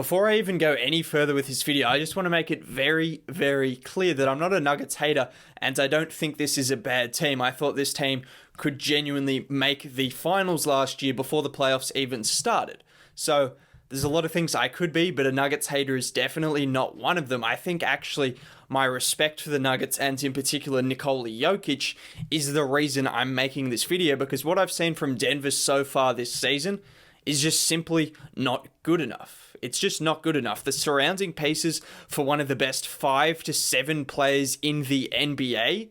Before I even go any further with this video, I just want to make it very, very clear that I'm not a Nuggets hater, and I don't think this is a bad team. I thought this team could genuinely make the finals last year before the playoffs even started. So there's a lot of things I could be, but a Nuggets hater is definitely not one of them. I think actually my respect for the Nuggets, and in particular Nikola Jokic, is the reason I'm making this video, because what I've seen from Denver so far this season is just simply not good enough. It's just not good enough. The surrounding pieces for one of the best 5 to 7 players in the NBA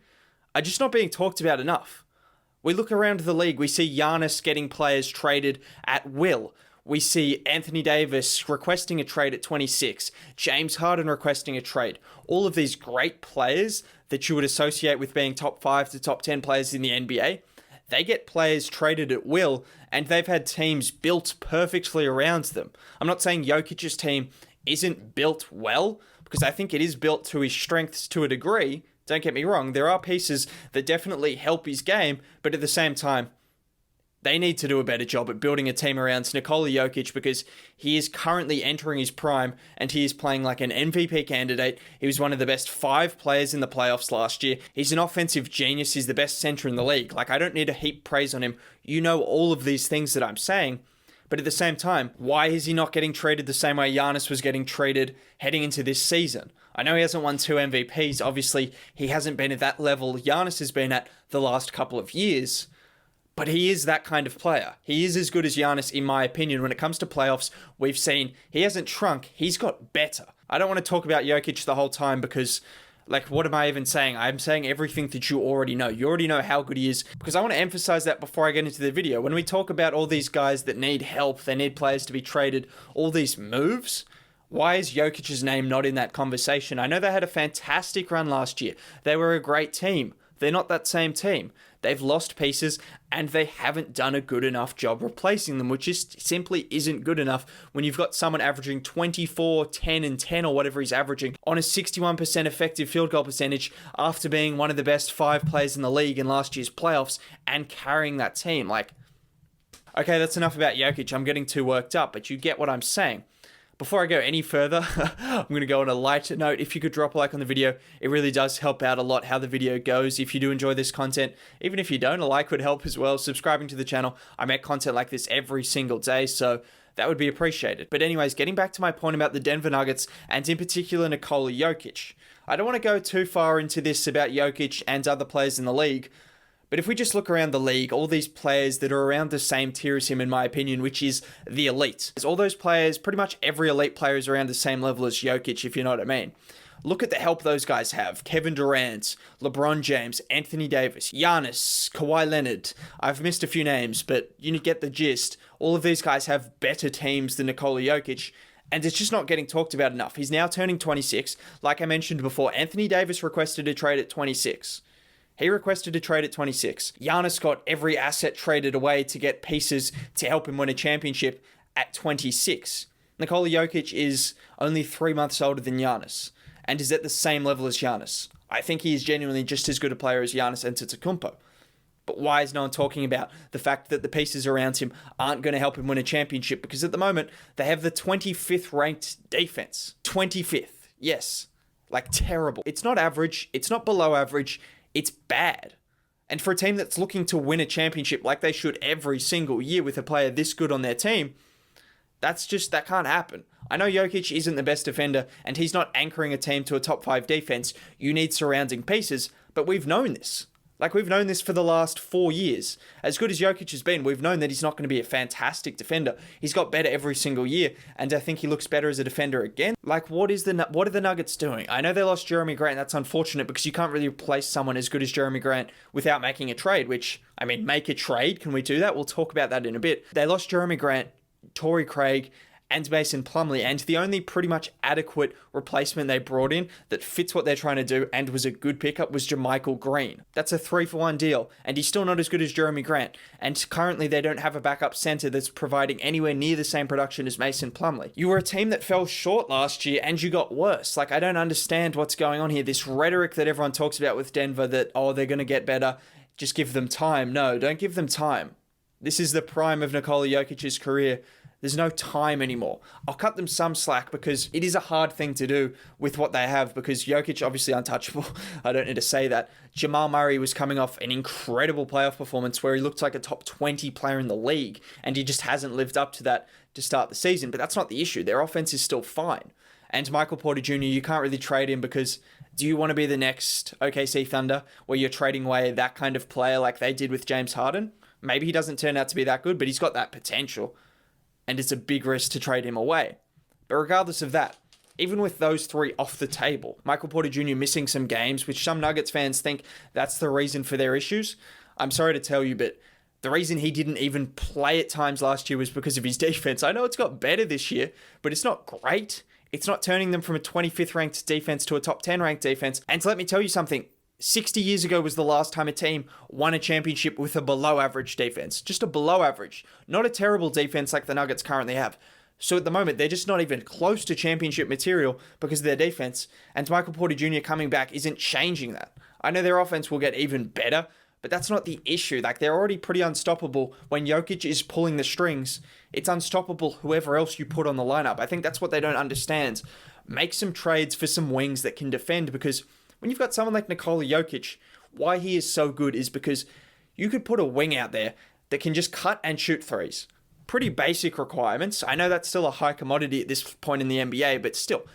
are just not being talked about enough. We look around the league, we see Giannis getting players traded at will. We see Anthony Davis requesting a trade at 26, James Harden requesting a trade. All of these great players that you would associate with being top 5 to top 10 players in the NBA, they get players traded at will, and they've had teams built perfectly around them. I'm not saying Jokic's team isn't built well, because I think it is built to his strengths to a degree. Don't get me wrong, there are pieces that definitely help his game, but at the same time, they need to do a better job at building a team around Nikola Jokic, because he is currently entering his prime and he is playing like an MVP candidate. He was one of the best 5 players in the playoffs last year. He's an offensive genius. He's the best center in the league. Like, I don't need to heap praise on him. You know all of these things that I'm saying. But at the same time, why is he not getting traded the same way Giannis was getting traded heading into this season? I know he hasn't won 2 MVPs. Obviously, he hasn't been at that level Giannis has been at the last couple of years. But he is that kind of player. He is as good as Giannis, in my opinion. When it comes to playoffs, we've seen he hasn't shrunk. He's got better. I don't want to talk about Jokic the whole time because, like, what am I even saying? I'm saying everything that you already know. You already know how good he is, because I want to emphasize that before I get into the video. When we talk about all these guys that need help, they need players to be traded, all these moves, why is Jokic's name not in that conversation? I know they had a fantastic run last year. They were a great team. They're not that same team. They've lost pieces, and they haven't done a good enough job replacing them, which just simply isn't good enough when you've got someone averaging 24, 10, and 10, or whatever he's averaging, on a 61% effective field goal percentage after being one of the best 5 players in the league in last year's playoffs and carrying that team. Like, okay, that's enough about Jokic. I'm getting too worked up, but you get what I'm saying. Before I go any further, I'm going to go on a lighter note. If you could drop a like on the video, it really does help out a lot how the video goes. If you do enjoy this content, even if you don't, a like would help as well. Subscribing to the channel, I make content like this every single day, so that would be appreciated. But anyways, getting back to my point about the Denver Nuggets, and in particular Nikola Jokic. I don't want to go too far into this about Jokic and other players in the league, but if we just look around the league, all these players that are around the same tier as him, in my opinion, which is the elite. All those players, pretty much every elite player is around the same level as Jokic, if you know what I mean. Look at the help those guys have. Kevin Durant, LeBron James, Anthony Davis, Giannis, Kawhi Leonard. I've missed a few names, but you get the gist. All of these guys have better teams than Nikola Jokic, and it's just not getting talked about enough. He's now turning 26. Like I mentioned before, Anthony Davis requested a trade at 26. He requested a trade at 26. Giannis got every asset traded away to get pieces to help him win a championship at 26. Nikola Jokic is only 3 months older than Giannis and is at the same level as Giannis. I think he is genuinely just as good a player as Giannis Antetokounmpo. But why is no one talking about the fact that the pieces around him aren't going to help him win a championship? Because at the moment, they have the 25th ranked defense. 25th. Yes. Like, terrible. It's not average. It's not below average. It's bad. And for a team that's looking to win a championship like they should every single year with a player this good on their team, that can't happen. I know Jokic isn't the best defender and he's not anchoring a team to a top 5 defense. You need surrounding pieces, but we've known this. Like, we've known this for the last 4 years. As good as Jokic has been, we've known that he's not going to be a fantastic defender. He's got better every single year, and I think he looks better as a defender again. Like, what are the Nuggets doing? I know they lost Jerami Grant. That's unfortunate because you can't really replace someone as good as Jerami Grant without making a trade, which, I mean, make a trade. Can we do that? We'll talk about that in a bit. They lost Jerami Grant, Torrey Craig, and Mason Plumlee, and the only pretty much adequate replacement they brought in that fits what they're trying to do and was a good pickup was Jamychal Green. That's a 3-for-1 deal, and he's still not as good as Jerami Grant, and currently they don't have a backup center that's providing anywhere near the same production as Mason Plumlee. You were a team that fell short last year, and you got worse. Like, I don't understand what's going on here. This rhetoric that everyone talks about with Denver that, oh, they're going to get better, just give them time. No, don't give them time. This is the prime of Nikola Jokic's career. There's no time anymore. I'll cut them some slack because it is a hard thing to do with what they have, because Jokic, obviously untouchable. I don't need to say that. Jamal Murray was coming off an incredible playoff performance where he looked like a top 20 player in the league, and he just hasn't lived up to that to start the season. But that's not the issue. Their offense is still fine. And Michael Porter Jr., you can't really trade him because do you want to be the next OKC Thunder where you're trading away that kind of player like they did with James Harden? Maybe he doesn't turn out to be that good, but he's got that potential. And it's a big risk to trade him away. But regardless of that, even with those three off the table, Michael Porter Jr. missing some games, which some Nuggets fans think that's the reason for their issues. I'm sorry to tell you, but the reason he didn't even play at times last year was because of his defense. I know it's got better this year, but it's not great. It's not turning them from a 25th ranked defense to a top 10 ranked defense. And let me tell you something. 60 years ago was the last time a team won a championship with a below average defense. Just a below average. Not a terrible defense like the Nuggets currently have. So at the moment, they're just not even close to championship material because of their defense. And Michael Porter Jr. coming back isn't changing that. I know their offense will get even better, but that's not the issue. Like, they're already pretty unstoppable. When Jokic is pulling the strings, it's unstoppable whoever else you put on the lineup. I think that's what they don't understand. Make some trades for some wings that can defend, because when you've got someone like Nikola Jokic, why he is so good is because you could put a wing out there that can just cut and shoot threes. Pretty basic requirements. I know that's still a high commodity at this point in the NBA, but still,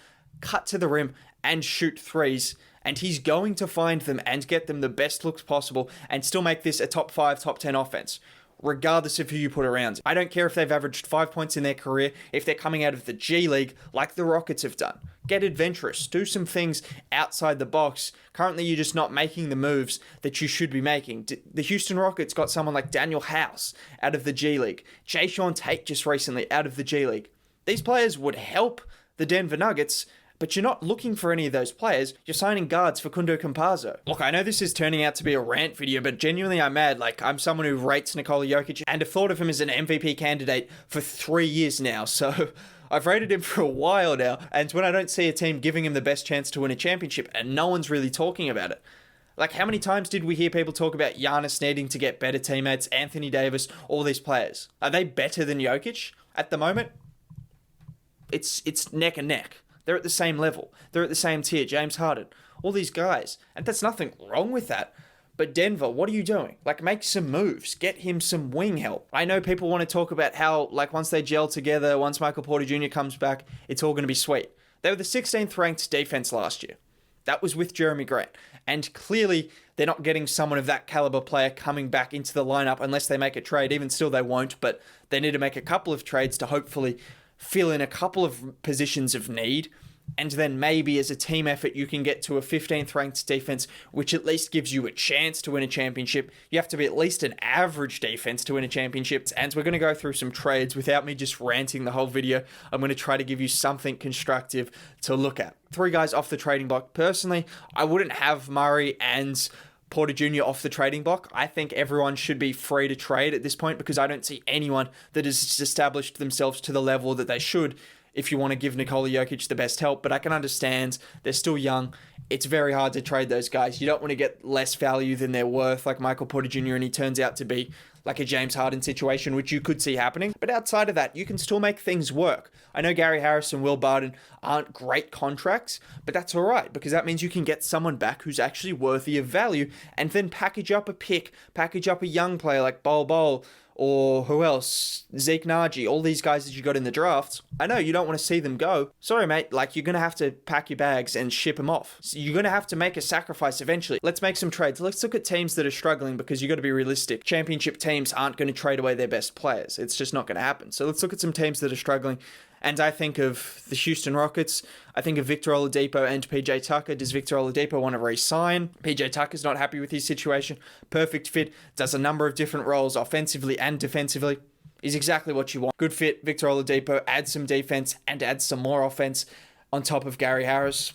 cut to the rim and shoot threes, and he's going to find them and get them the best looks possible and still make this a top 5, top 10 offense, regardless of who you put around. I don't care if they've averaged 5 points in their career, if they're coming out of the G League like the Rockets have done. Get adventurous. Do some things outside the box. Currently, you're just not making the moves that you should be making. The Houston Rockets got someone like Daniel House out of the G League. Jayshawn Tate just recently out of the G League. These players would help the Denver Nuggets, but you're not looking for any of those players. You're signing guards for Kundo Campazzo. Look, I know this is turning out to be a rant video, but genuinely I'm mad. Like, I'm someone who rates Nikola Jokic and have thought of him as an MVP candidate for 3 years now. So I've rated him for a while now. And when I don't see a team giving him the best chance to win a championship, and no one's really talking about it. Like, how many times did we hear people talk about Giannis needing to get better teammates, Anthony Davis, all these players? Are they better than Jokic at the moment? It's neck and neck. They're at the same level. They're at the same tier. James Harden, all these guys. And there's nothing wrong with that. But Denver, what are you doing? Like, make some moves. Get him some wing help. I know people want to talk about how, like, once they gel together, once Michael Porter Jr. comes back, it's all going to be sweet. They were the 16th ranked defense last year. That was with Jerami Grant. And clearly, they're not getting someone of that caliber player coming back into the lineup unless they make a trade. Even still, they won't. But they need to make a couple of trades to hopefully fill in a couple of positions of need, and then maybe as a team effort you can get to a 15th ranked defense, which at least gives you a chance to win a championship. You have to be at least an average defense to win a championship. And we're going to go through some trades without me just ranting the whole video. I'm going to try to give you something constructive to look at. 3 guys off the trading block. Personally, I wouldn't have Murray and Porter Jr. off the trading block. I think everyone should be free to trade at this point, because I don't see anyone that has established themselves to the level that they should if you want to give Nikola Jokic the best help. But I can understand they're still young. It's very hard to trade those guys. You don't want to get less value than they're worth, like Michael Porter Jr., and he turns out to be like a James Harden situation, which you could see happening. But outside of that, you can still make things work. I know Gary Harris and Will Barton aren't great contracts, but that's all right, because that means you can get someone back who's actually worthy of value, and then package up a pick, package up a young player like Bol Bol, or who else? Zeke Naji, all these guys that you got in the drafts. I know you don't want to see them go. Sorry, mate. Like, you're going to have to pack your bags and ship them off. So you're going to have to make a sacrifice eventually. Let's make some trades. Let's look at teams that are struggling, because you got to be realistic. Championship teams aren't going to trade away their best players. It's just not going to happen. So let's look at some teams that are struggling. And I think of the Houston Rockets. I think of Victor Oladipo and PJ Tucker. Does Victor Oladipo want to re-sign? PJ Tucker's not happy with his situation. Perfect fit. Does a number of different roles offensively and defensively. Is exactly what you want. Good fit. Victor Oladipo adds some defense and adds some more offense on top of Gary Harris.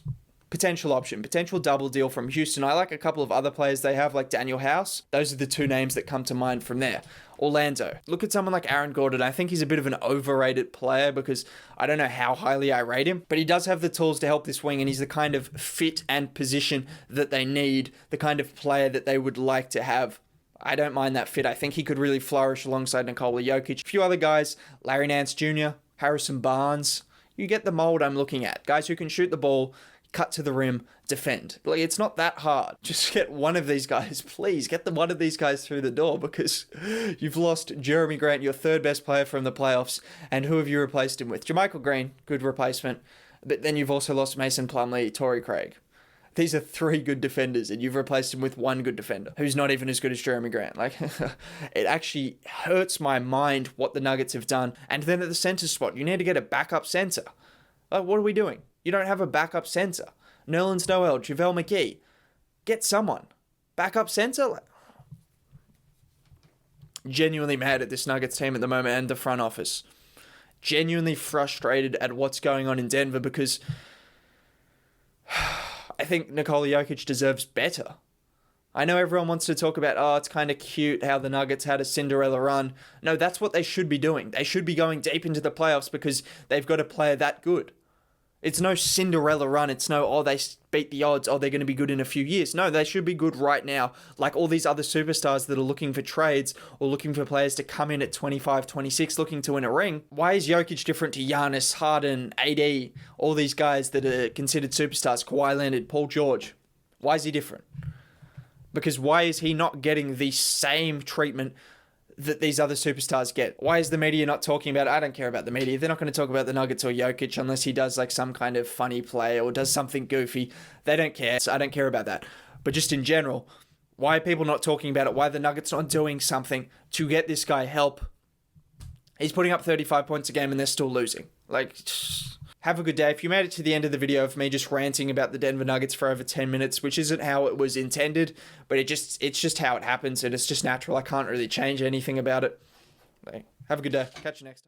Potential option. Potential double deal from Houston. I like a couple of other players they have, like Daniel House. Those are the 2 names that come to mind from there. Orlando. Look at someone like Aaron Gordon. I think he's a bit of an overrated player, because I don't know how highly I rate him, but he does have the tools to help this wing, and he's the kind of fit and position that they need, the kind of player that they would like to have. I don't mind that fit. I think he could really flourish alongside Nikola Jokic. A few other guys, Larry Nance Jr., Harrison Barnes. You get the mold I'm looking at. Guys who can shoot the ball, cut to the rim, defend. Like, it's not that hard. Just get one of these guys, please. Get one of these guys through the door, because you've lost Jerami Grant, your third best player from the playoffs, and who have you replaced him with? Jamychal Green, good replacement. But then you've also lost Mason Plumlee, Torrey Craig. These are 3 good defenders, and you've replaced him with 1 good defender who's not even as good as Jerami Grant. Like, it actually hurts my mind what the Nuggets have done. And then at the center spot, you need to get a backup center. Like, what are we doing? You don't have a backup center. Nerlens Noel, JaVale McGee. Get someone. Backup center? Like, genuinely mad at this Nuggets team at the moment and the front office. Genuinely frustrated at what's going on in Denver, because I think Nikola Jokic deserves better. I know everyone wants to talk about, oh, it's kind of cute how the Nuggets had a Cinderella run. No, that's what they should be doing. They should be going deep into the playoffs because they've got a player that good. It's no Cinderella run. It's no, oh, they beat the odds. Oh, they're going to be good in a few years. No, they should be good right now. Like all these other superstars that are looking for trades or looking for players to come in at 25, 26, looking to win a ring. Why is Jokic different to Giannis, Harden, AD, all these guys that are considered superstars, Kawhi Leonard, Paul George? Why is he different? Because why is he not getting the same treatment that these other superstars get? Why is the media not talking about it? I don't care about the media. They're not going to talk about the Nuggets or Jokic unless he does like some kind of funny play or does something goofy. They don't care. So I don't care about that. But just in general, why are people not talking about it? Why are the Nuggets not doing something to get this guy help? He's putting up 35 points a game and they're still losing. Like, have a good day. If you made it to the end of the video of me just ranting about the Denver Nuggets for over 10 minutes, which isn't how it was intended, but it's just how it happens and it's just natural. I can't really change anything about it. Have a good day. Catch you next time.